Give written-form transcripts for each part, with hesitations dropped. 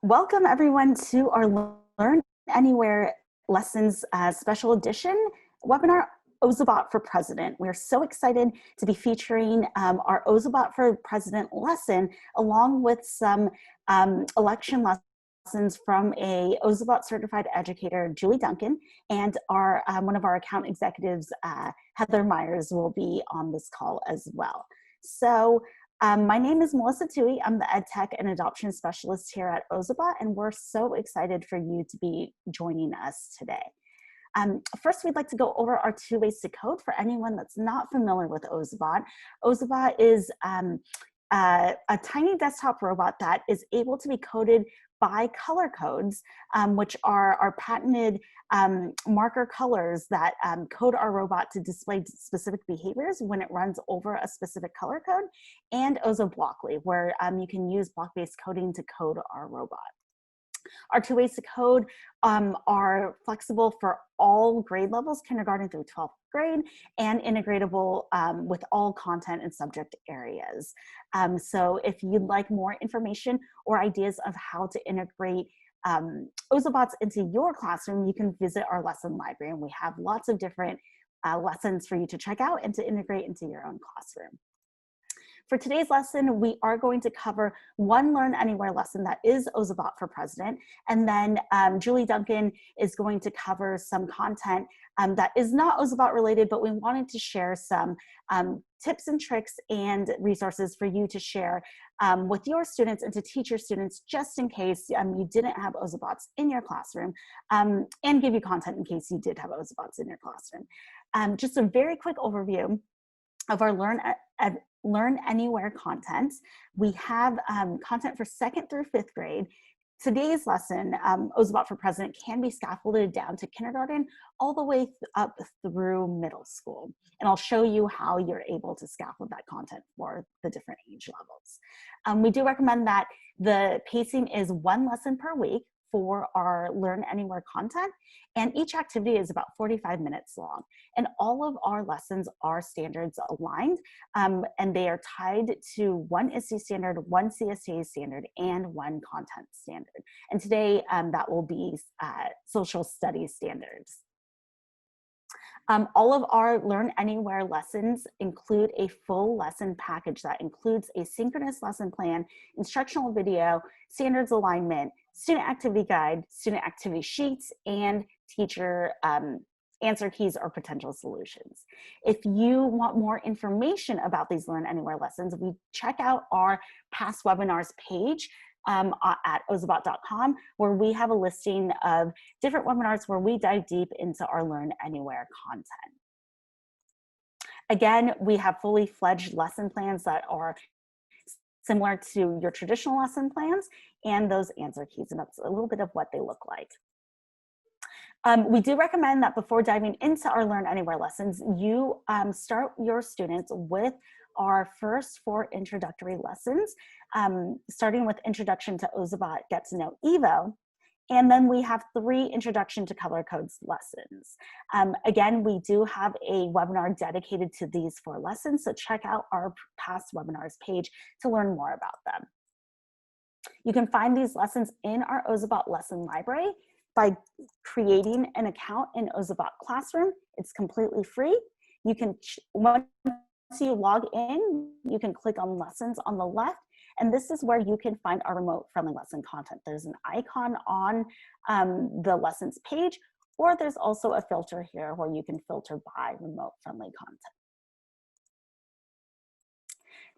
Welcome everyone to our Learn Anywhere Lessons Special Edition webinar, Ozobot for President. We're so excited to be featuring our Ozobot for President lesson along with some election lessons from a Ozobot certified educator, Julie Duncan, and our one of our account executives, Heather Myers, will be on this call as well. So my name is Melissa Tui. I'm the Ed Tech and Adoption Specialist here at Ozobot, and we're so excited for you to be joining us today. First, we'd like to go over our 2 ways to code for anyone that's not familiar with Ozobot. Ozobot is a tiny desktop robot that is able to be coded by color codes, which are our patented marker colors that code our robot to display specific behaviors when it runs over a specific color code, and Ozoblockly, where you can use block-based coding to code our robot. Our 2 ways to code are flexible for all grade levels, kindergarten through 12th grade, and integratable with all content and subject areas. So if you'd like more information or ideas of how to integrate Ozobots into your classroom, you can visit our lesson library, and we have lots of different lessons for you to check out and to integrate into your own classroom. For today's lesson, we are going to cover one Learn Anywhere lesson that is Ozobot for President, and then Julie Duncan is going to cover some content that is not Ozobot related, but we wanted to share some tips and tricks and resources for you to share with your students and to teach your students, just in case you didn't have Ozobots in your classroom, and give you content in case you did have Ozobots in your classroom. Just a very quick overview of our Learn Anywhere content. We have content for 2nd through 5th grade. Today's lesson, Ozobot for President, can be scaffolded down to kindergarten all the way up through middle school. And I'll show you how you're able to scaffold that content for the different age levels. We do recommend that the pacing is 1 lesson per week for our Learn Anywhere content, and each activity is about 45 minutes long. And all of our lessons are standards aligned, and they are tied to 1 ISTE standard, 1 CSTA standard, and 1 content standard. And today that will be social studies standards. All of our Learn Anywhere lessons include a full lesson package that includes a synchronous lesson plan, instructional video, standards alignment, student activity guide, student activity sheets, and teacher answer keys or potential solutions. If you want more information about these Learn Anywhere lessons, we check out our past webinars page at ozobot.com, where we have a listing of different webinars where we dive deep into our Learn Anywhere content. Again, we have fully fledged lesson plans that are similar to your traditional lesson plans, and those answer keys, and that's a little bit of what they look like. We do recommend that before diving into our Learn Anywhere lessons, you start your students with our first 4 introductory lessons, starting with Introduction to Ozobot Get to Know Evo, and then we have 3 Introduction to Color Codes lessons. Again, we do have a webinar dedicated to these 4 lessons, so check out our past webinars page to learn more about them. You can find these lessons in our Ozobot lesson library by creating an account in Ozobot Classroom. It's completely free. You can, once you log in, you can click on lessons on the left, and this is where you can find our remote friendly lesson content. There's an icon on the lessons page, or there's also a filter here where you can filter by remote friendly content.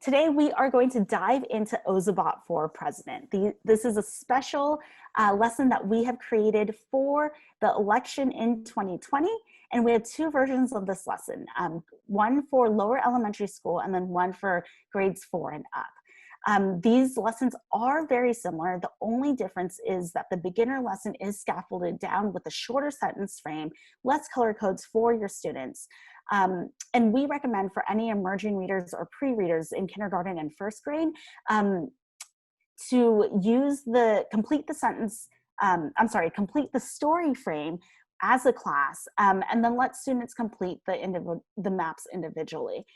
Today, we are going to dive into Ozobot for President. This is a special lesson that we have created for the election in 2020, and we have 2 versions of this lesson, one for lower elementary school and then one for grades 4 and up. These lessons are very similar. The only difference is that the beginner lesson is scaffolded down with a shorter sentence frame, less color codes for your students. And we recommend for any emerging readers or pre-readers in kindergarten and 1st grade to use complete the story frame as a class, and then let students complete the maps individually.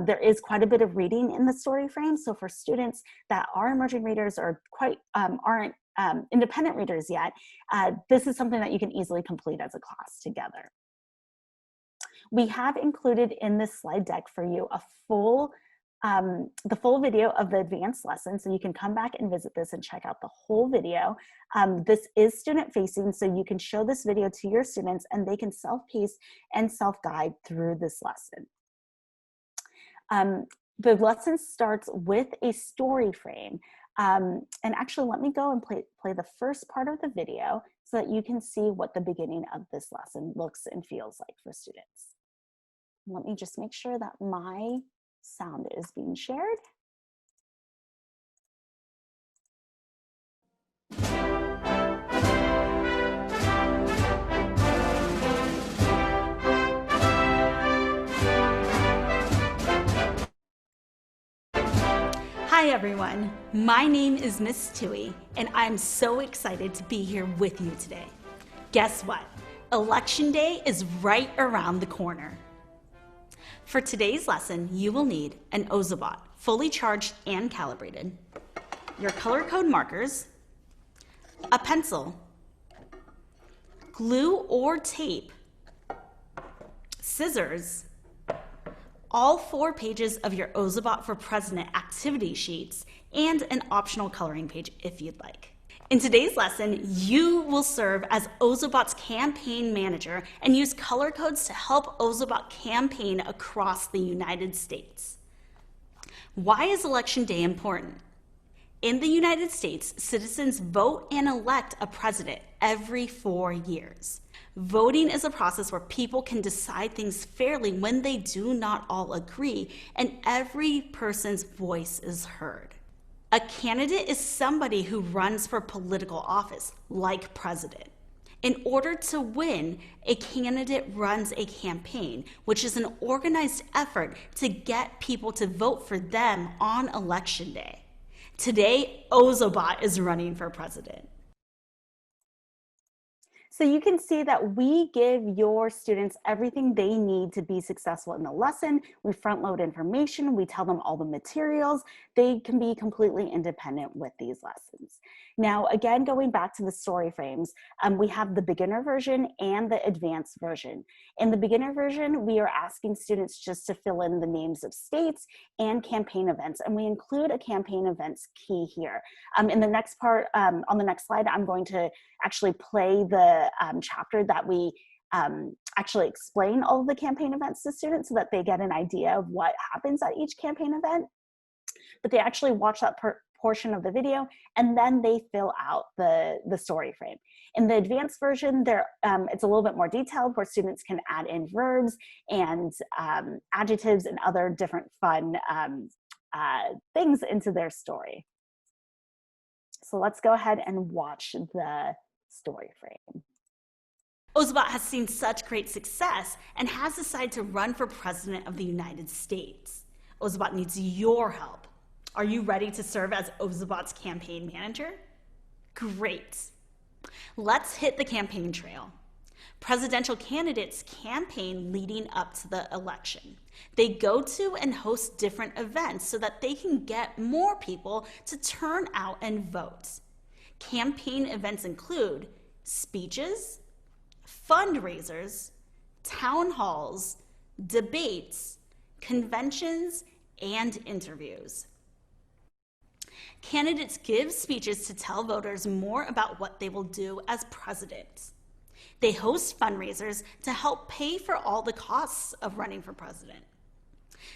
There is quite a bit of reading in the story frame, so for students that are emerging readers or aren't independent readers yet, this is something that you can easily complete as a class together. We have included in this slide deck for you a the full video of the advanced lesson, so you can come back and visit this and check out the whole video. This is student facing, so you can show this video to your students and they can self-pace and self-guide through this lesson. The lesson starts with a story frame. And actually, let me go and play the first part of the video so that you can see what the beginning of this lesson looks and feels like for students. Let me just make sure that my sound is being shared. Hi everyone, my name is Miss Tui, and I'm so excited to be here with you today. Guess what? Election Day is right around the corner. For today's lesson, you will need an Ozobot, fully charged and calibrated, your color code markers, a pencil, glue or tape, scissors, all 4 pages of your Ozobot for President activity sheets, and an optional coloring page if you'd like. In today's lesson, you will serve as Ozobot's campaign manager and use color codes to help Ozobot campaign across the United States. Why is Election Day important? In the United States, citizens vote and elect a president every 4 years. Voting is a process where people can decide things fairly when they do not all agree, and every person's voice is heard. A candidate is somebody who runs for political office, like president. In order to win, a candidate runs a campaign, which is an organized effort to get people to vote for them on Election Day. Today, Ozobot is running for president. So you can see that we give your students everything they need to be successful in the lesson. We front load information, we tell them all the materials. They can be completely independent with these lessons. Now, again, going back to the story frames, we have the beginner version and the advanced version. In the beginner version, we are asking students just to fill in the names of states and campaign events, and we include a campaign events key here. In the next part, on the next slide, I'm going to actually play the chapter that we actually explain all of the campaign events to students so that they get an idea of what happens at each campaign event. But they actually watch that portion of the video and then they fill out the story frame. In the advanced version, it's a little bit more detailed where students can add in verbs and adjectives and other different fun things into their story. So let's go ahead and watch the story frame. Ozobot has seen such great success and has decided to run for president of the United States. Ozobot needs your help. Are you ready to serve as Ozobot's campaign manager? Great. Let's hit the campaign trail. Presidential candidates campaign leading up to the election. They go to and host different events so that they can get more people to turn out and vote. Campaign events include speeches, fundraisers, town halls, debates, conventions, and interviews. Candidates give speeches to tell voters more about what they will do as president. They host fundraisers to help pay for all the costs of running for president.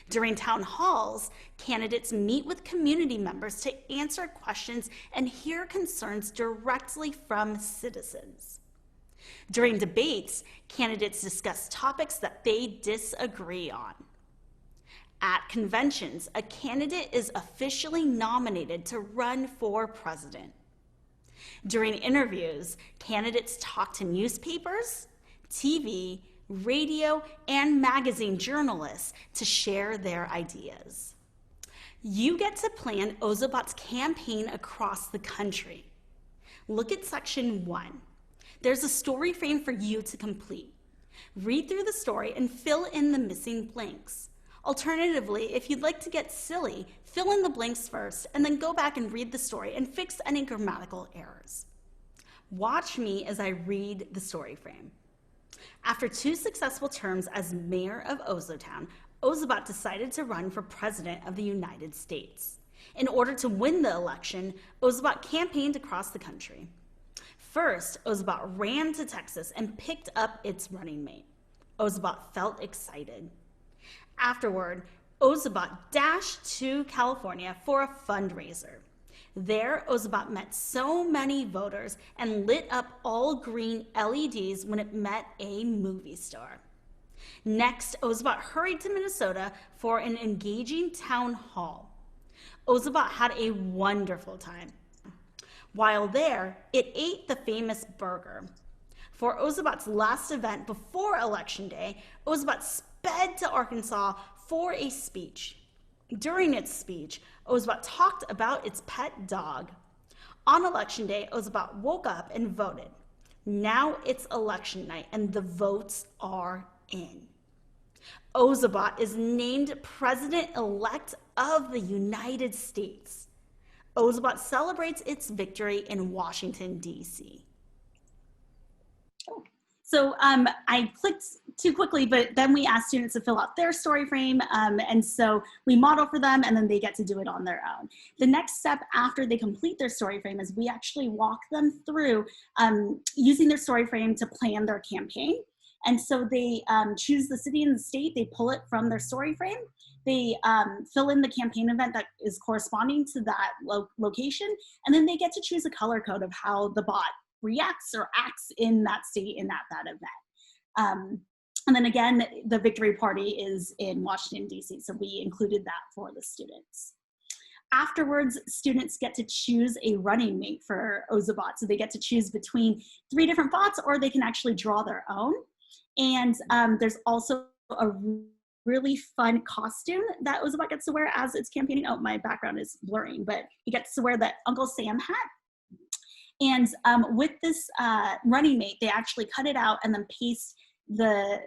During town halls, candidates meet with community members to answer questions and hear concerns directly from citizens. During debates, candidates discuss topics that they disagree on. At conventions, a candidate is officially nominated to run for president. During interviews, candidates talk to newspapers, TV, radio, and magazine journalists to share their ideas. You get to plan Ozobot's campaign across the country. Look at section 1. There's a story frame for you to complete. Read through the story and fill in the missing blanks. Alternatively, if you'd like to get silly, fill in the blanks first and then go back and read the story and fix any grammatical errors. Watch me as I read the story frame. After 2 successful terms as mayor of Ozotown, Ozobot decided to run for president of the United States. In order to win the election, Ozobot campaigned across the country. First, Ozobot ran to Texas and picked up its running mate. Ozobot felt excited. Afterward, Ozobot dashed to California for a fundraiser. There, Ozobot met so many voters and lit up all green LEDs when it met a movie star. Next, Ozobot hurried to Minnesota for an engaging town hall. Ozobot had a wonderful time. While there, it ate the famous burger. For Ozobot's last event before Election Day, Ozobot sped to Arkansas for a speech. During its speech, Ozobot talked about its pet dog. On Election Day, Ozobot woke up and voted. Now it's election night and the votes are in. Ozobot is named President-elect of the United States. Ozobot celebrates its victory in Washington, D.C. So I clicked too quickly, but then we asked students to fill out their story frame. And so we model for them and then they get to do it on their own. The next step after they complete their story frame is we actually walk them through using their story frame to plan their campaign. And so they choose the city and the state, they pull it from their story frame. They fill in the campaign event that is corresponding to that location. And then they get to choose a color code of how the bot reacts or acts in that state in that event. And then again, the victory party is in Washington, D.C. So we included that for the students. Afterwards, students get to choose a running mate for Ozobot. So they get to choose between 3 different bots or they can actually draw their own. And there's also a really fun costume that Ozobot gets to wear as it's campaigning. Oh, my background is blurring, but he gets to wear the Uncle Sam hat. And with this running mate, they actually cut it out and then paste the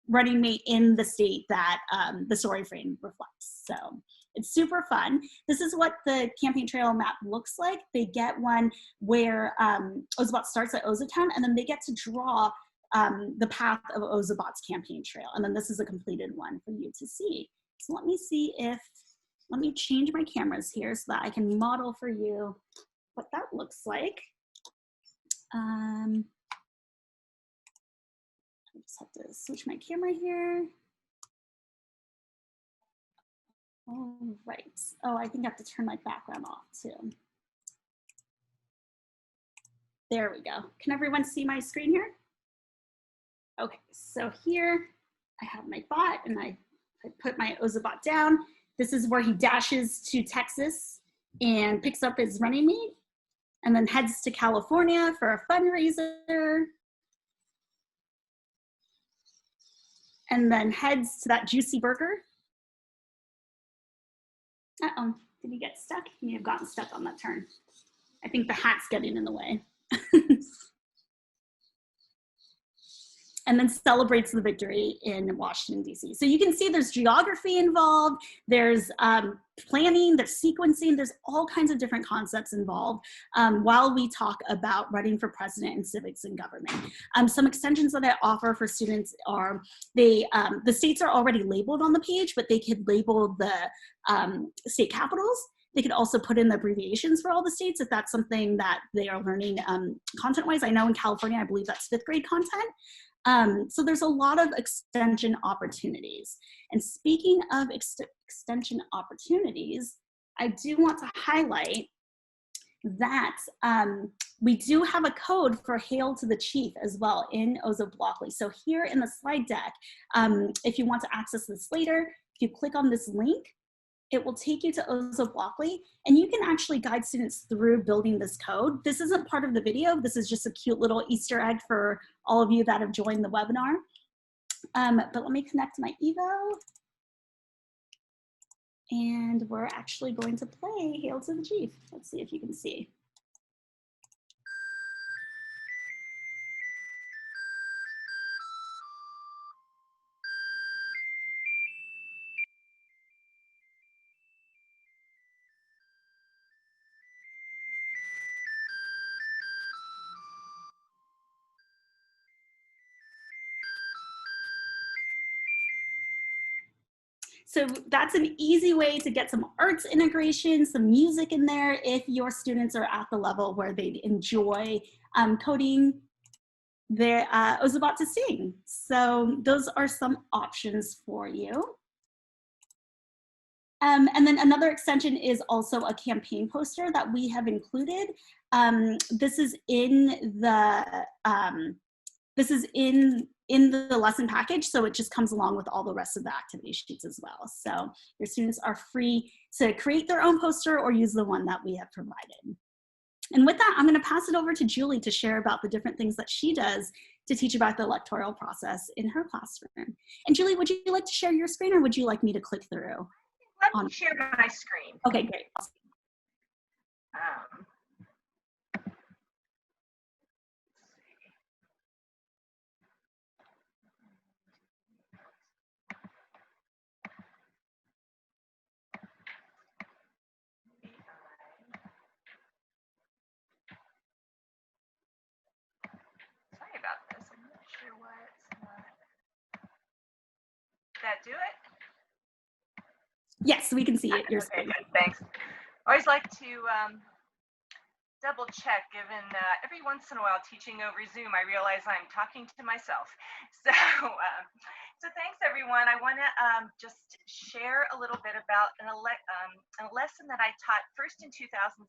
running mate in the state that the story frame reflects. So it's super fun. This is what the campaign trail map looks like. They get one where Ozobot starts at Ozotown, and then they get to draw the path of Ozobot's campaign trail. And then this is a completed one for you to see. So let me change my cameras here so that I can model for you what that looks like. I just have to switch my camera here. All right. Oh, I think I have to turn my background off too. There we go. Can everyone see my screen here? Okay, so here I have my bot and I put my Ozobot down. This is where he dashes to Texas and picks up his running mate and then heads to California for a fundraiser. And then heads to that juicy burger. Uh-oh, did he get stuck? He may have gotten stuck on that turn. I think the hat's getting in the way. And then celebrates the victory in Washington, D.C. So you can see there's geography involved, there's planning, there's sequencing, there's all kinds of different concepts involved while we talk about running for president and civics and government. Some extensions that I offer for students are, the states are already labeled on the page, but they could label the state capitals. They could also put in the abbreviations for all the states if that's something that they are learning content-wise. I know in California, I believe that's 5th grade content. So there's a lot of extension opportunities. And speaking of extension opportunities, I do want to highlight that we do have a code for Hail to the Chief as well in Ozobot. So here in the slide deck, if you want to access this later, if you click on this link, it will take you to Ozobot, and you can actually guide students through building this code. This isn't part of the video. This is just a cute little Easter egg for all of you that have joined the webinar. But let me connect my Evo. And we're actually going to play Hail to the Chief. Let's see if you can see. So that's an easy way to get some arts integration, some music in there if your students are at the level where they enjoy coding their Ozobot to sing. So those are some options for you. And then another extension is also a campaign poster that we have included. This is in the lesson package, so it just comes along with all the rest of the activity sheets as well. So your students are free to create their own poster or use the one that we have provided. And with that, I'm going to pass it over to Julie to share about the different things that she does to teach about the electoral process in her classroom. And Julie, would you like to share your screen, or would you like me to click through? Let me share my screen. Okay, great. Sorry about this. I'm not sure why it's not. Did that do it? Yes, we can see it. Okay, good. Thanks. I always like to double check, given every once in a while teaching over Zoom, I realize I'm talking to myself. So thanks everyone. I want to just share a little bit about a lesson that I taught first in 2016,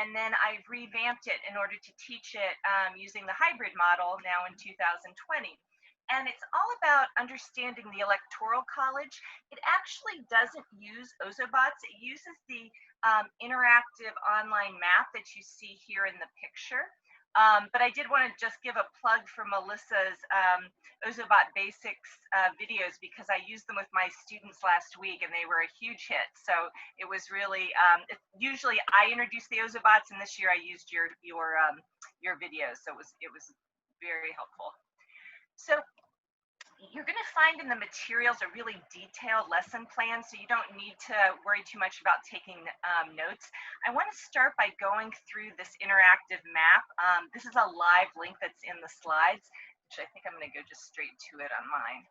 and then I've revamped it in order to teach it using the hybrid model now in 2020. And it's all about understanding the Electoral College. It actually doesn't use Ozobots. It uses the interactive online map that you see here in the picture. But I did want to just give a plug for Melissa's Ozobot Basics videos, because I used them with my students last week and they were a huge hit. So it was really, usually I introduce the Ozobots, and this year I used your videos. So it was very helpful. So you're going to find in the materials a really detailed lesson plan, so you don't need to worry too much about taking notes. I want to start by going through this interactive map. This is a live link that's in the slides, which I think I'm going to go just straight to it on mine.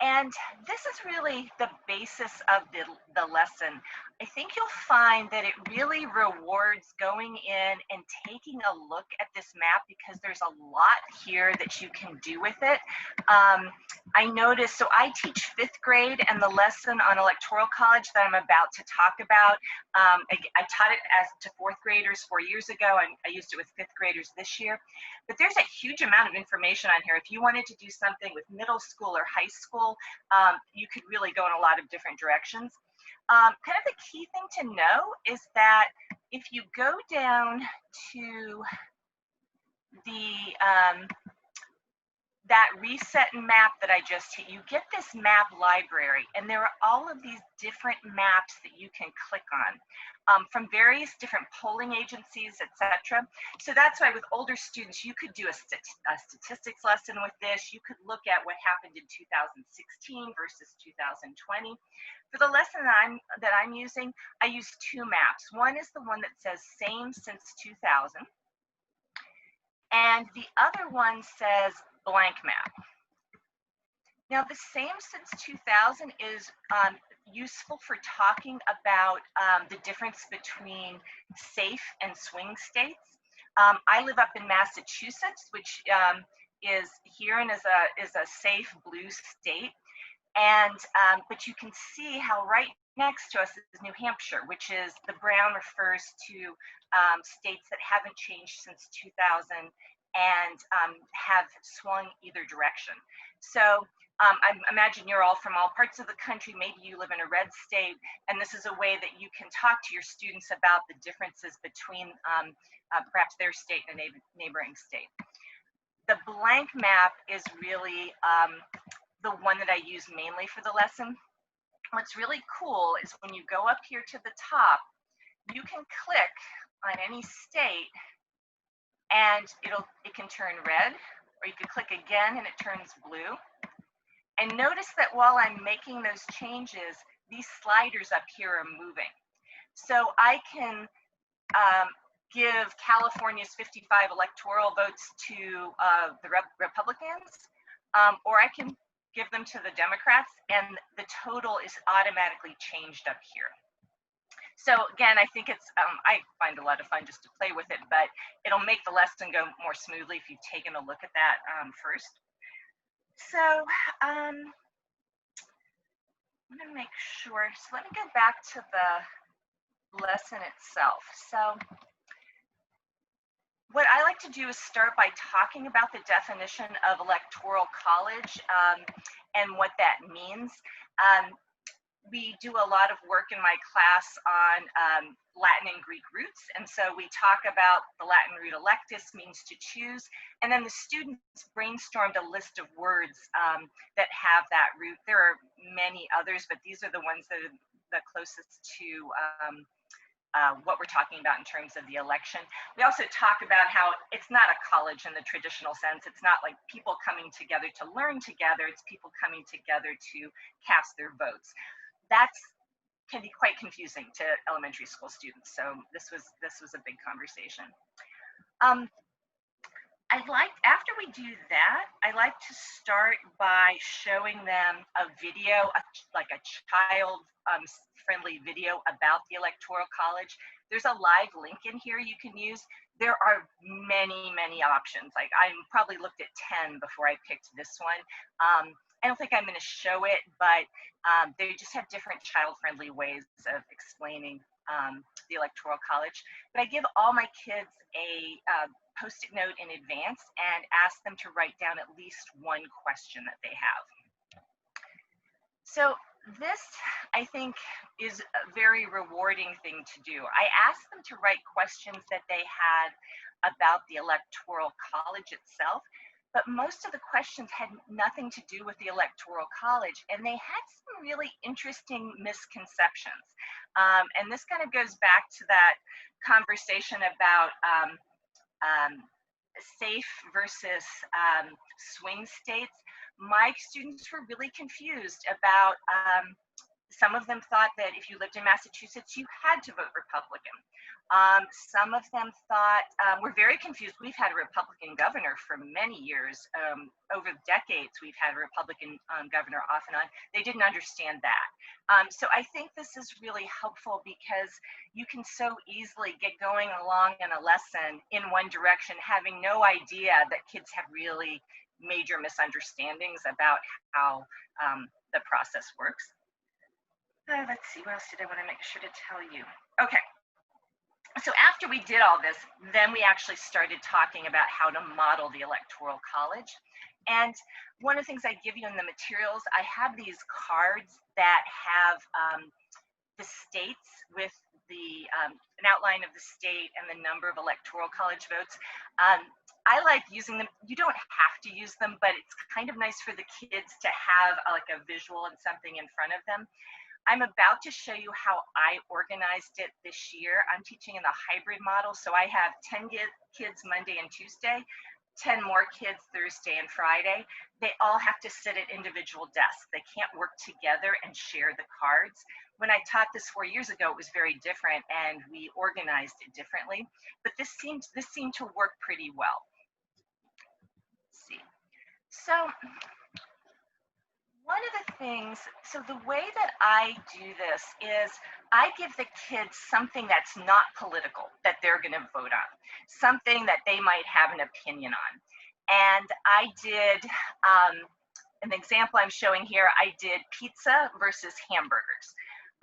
And this is really the basis of the lesson. I think you'll find that it really rewards going in and taking a look at this map, because there's a lot here that you can do with it. I noticed, so I teach 5th grade, and the lesson on Electoral College that I'm about to talk about, I taught it to 4th graders 4 years ago, and I used it with 5th graders this year. But there's a huge amount of information on here. If you wanted to do something with middle school or high school, you could really go in a lot of different directions. Kind of the key thing to know is that if you go down to the that reset map that I just hit, you get this map library, and there are all of these different maps that you can click on from various different polling agencies, etc. So that's why with older students, you could do a statistics lesson with this. You could look at what happened in 2016 versus 2020. For the lesson that I'm using, I use 2 maps. One is the one that says same since 2000. And the other one says blank map. Now, the same since 2000 is useful for talking about the difference between safe and swing states. I live up in Massachusetts, which is here and is a safe blue state. And but you can see how right next to us is New Hampshire, which is the brown refers to states that haven't changed since 2000 and have swung either direction. So I imagine you're all from all parts of the country. Maybe you live in a red state, and this is a way that you can talk to your students about the differences between perhaps their state and a neighboring state. The blank map is really the one that I use mainly for the lesson. What's really cool is when you go up here to the top, you can click on any state and it can turn red, or you can click again and it turns blue. And notice that while I'm making those changes, these sliders up here are moving. So I can give California's 55 electoral votes to the Republicans, or I can give them to the Democrats, and the total is automatically changed up here. So again, I think it's, I find a lot of fun just to play with it, but it'll make the lesson go more smoothly if you've taken a look at that first. So I'm gonna make sure, so let me go back to the lesson itself. So what I like to do is start by talking about the definition of electoral college and what that means. We do a lot of work in my class on Latin and Greek roots, and so we talk about the Latin root electus means to choose, and then the students brainstormed a list of words that have that root. There are many others, but these are the ones that are the closest to what we're talking about in terms of the election. We also talk about how it's not a college in the traditional sense. It's not like people coming together to learn together. It's people coming together to cast their votes. That can be quite confusing to elementary school students. So this was a big conversation. After we do that, I like to start by showing them a video, like a child friendly video about the Electoral College. There's a live link in here you can use. There are many, many options. Like I probably looked at 10 before I picked this one. I don't think I'm going to show it, but they just have different child-friendly ways of explaining the Electoral College. But I give all my kids a Post-it note in advance and ask them to write down at least one question that they have. So this, I think, is a very rewarding thing to do. I asked them to write questions that they had about the Electoral College itself, but most of the questions had nothing to do with the Electoral College, and they had some really interesting misconceptions. And this kind of goes back to that conversation about safe versus swing states. My students were really confused about, some of them thought that if you lived in Massachusetts, you had to vote Republican. Some of them thought, were very confused. We've had a Republican governor for many years. Over decades, we've had a Republican governor off and on. They didn't understand that. So I think this is really helpful because you can so easily get going along in a lesson in one direction, having no idea that kids have really major misunderstandings about how the process works. Let's see, what else did I want to make sure to tell you? Okay. So after we did all this, then we actually started talking about how to model the Electoral College. And one of the things I give you in the materials, I have these cards that have the states with the an outline of the state and the number of Electoral College votes. I like using them. You don't have to use them, but it's kind of nice for the kids to have like a visual and something in front of them. I'm about to show you how I organized it this year. I'm teaching in the hybrid model, so I have 10 kids Monday and Tuesday, 10 more kids Thursday and Friday. They all have to sit at individual desks. They can't work together and share the cards. When I taught this 4 years ago, it was very different and we organized it differently, but this seemed to work pretty well. Let's see. So one of the things, so the way that I do this is I give the kids something that's not political that they're going to vote on, something that they might have an opinion on. And I did, an example I'm showing here, I did pizza versus hamburgers.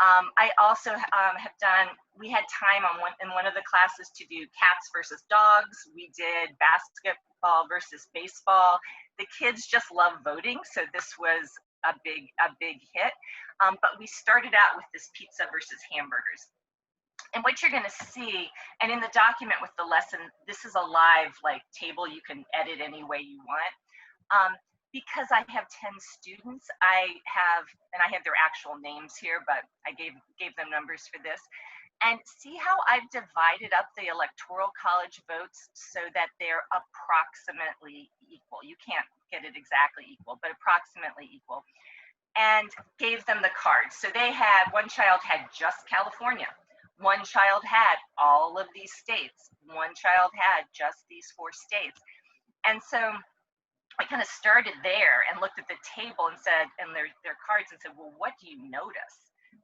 I also have done, we had time in one of the classes to do cats versus dogs. We did basketball versus baseball. The kids just love voting, so this was a big hit. But we started out with this pizza versus hamburgers. And what you're gonna see, and in the document with the lesson, this is a live table you can edit any way you want. Because I have 10 students, I have their actual names here, but I gave them numbers for this. And see how I've divided up the Electoral College votes so that they're approximately equal. You can't get it exactly equal, but approximately equal. And gave them the cards. So they had, one child had just California. One child had all of these states. One child had just these 4 states. And so I kind of started there and looked at the table and said, and their cards and said, well, what do you notice?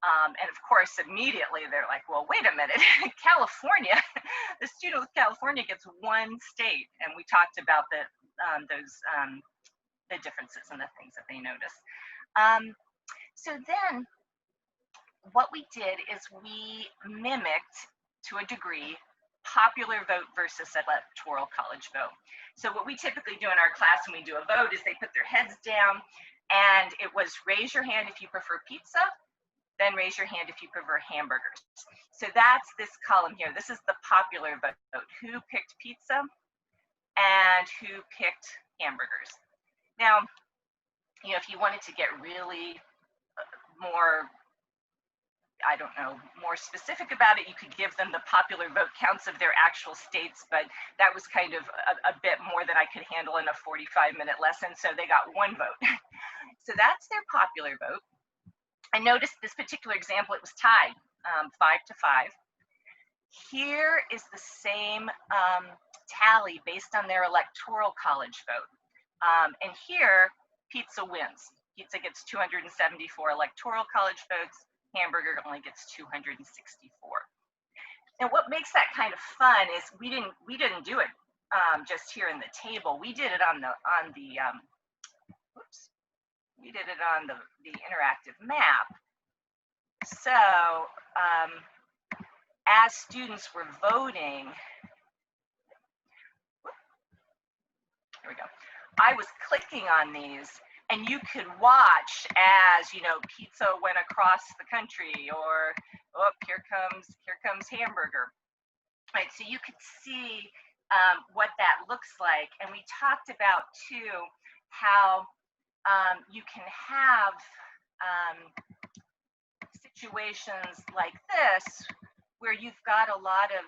And of course, immediately they're like, well, wait a minute, California, the student with California gets one state. And we talked about the differences and the things that they notice. So then what we did is we mimicked, to a degree, popular vote versus electoral college vote. So what we typically do in our class when we do a vote is they put their heads down, and it was raise your hand if you prefer pizza, then raise your hand if you prefer hamburgers. So that's this column here. This is the popular vote. Who picked pizza and who picked hamburgers? Now, if you wanted to get really more, I don't know, more specific about it, you could give them the popular vote counts of their actual states, but that was kind of a bit more than I could handle in a 45-minute lesson, so they got one vote. So that's their popular vote. I noticed this particular example, it was tied 5-5. Here is the same tally based on their electoral college vote. And here, pizza wins. Pizza gets 274 electoral college votes. Hamburger only gets 264. And what makes that kind of fun is we didn't do it just here in the table. We did it on the interactive map. So as students were voting, here we go. I was clicking on these, and you could watch as, pizza went across the country, or, oh, here comes hamburger. Right, so you could see what that looks like. And we talked about, too, how you can have situations like this, where you've got a lot of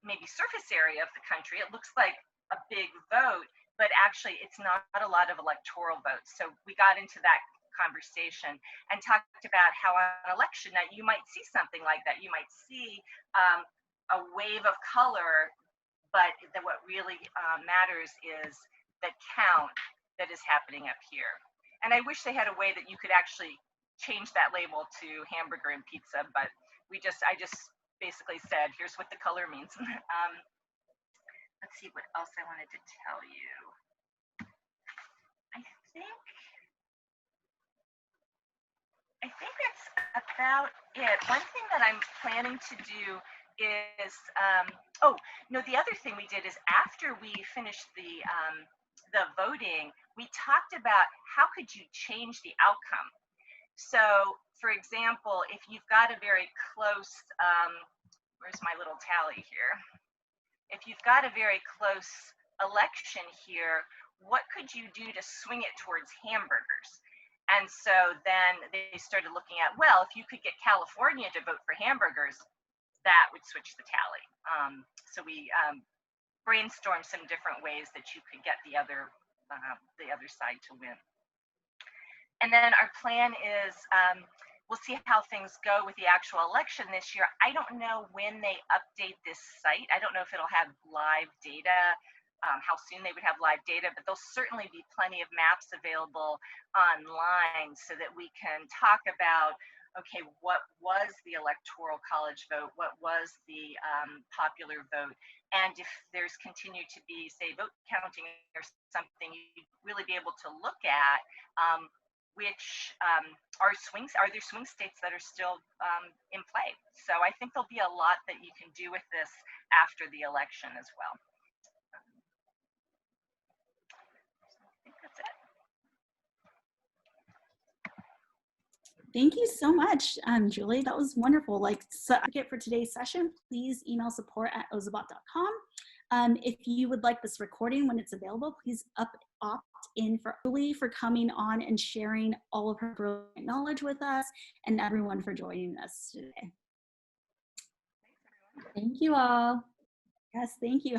maybe surface area of the country. It looks like a big vote, but actually it's not a lot of electoral votes. So we got into that conversation and talked about how on election night you might see something like that. You might see a wave of color, but what really matters is the count that is happening up here. And I wish they had a way that you could actually change that label to hamburger and pizza, but I just basically said, here's what the color means. Let's see what else I wanted to tell you. I think that's about it. One thing that I'm planning to do is, the other thing we did is after we finished the voting, we talked about how could you change the outcome. So, for example, if you've got a very close, where's my little tally here? If you've got a very close election here, what could you do to swing it towards hamburgers? And so then they started looking at, well, if you could get California to vote for hamburgers, that would switch the tally. So we brainstormed some different ways that you could get the other side to win. And then our plan is, we'll see how things go with the actual election this year. I don't know when they update this site. I don't know if it'll have live data, how soon they would have live data, but there'll certainly be plenty of maps available online so that we can talk about, okay, what was the electoral college vote? What was the popular vote? And if there's continued to be, say, vote counting or something, you'd really be able to look at which are there swing states that are still in play. So I think there'll be a lot that you can do with this after the election as well. I think that's it. Thank you so much, Julie. That was wonderful. For today's session, please email support@ozobot.com. If you would like this recording when it's available, please opt in for Julie for coming on and sharing all of her brilliant knowledge with us, and everyone for joining us today. Thank you all. Yes, thank you.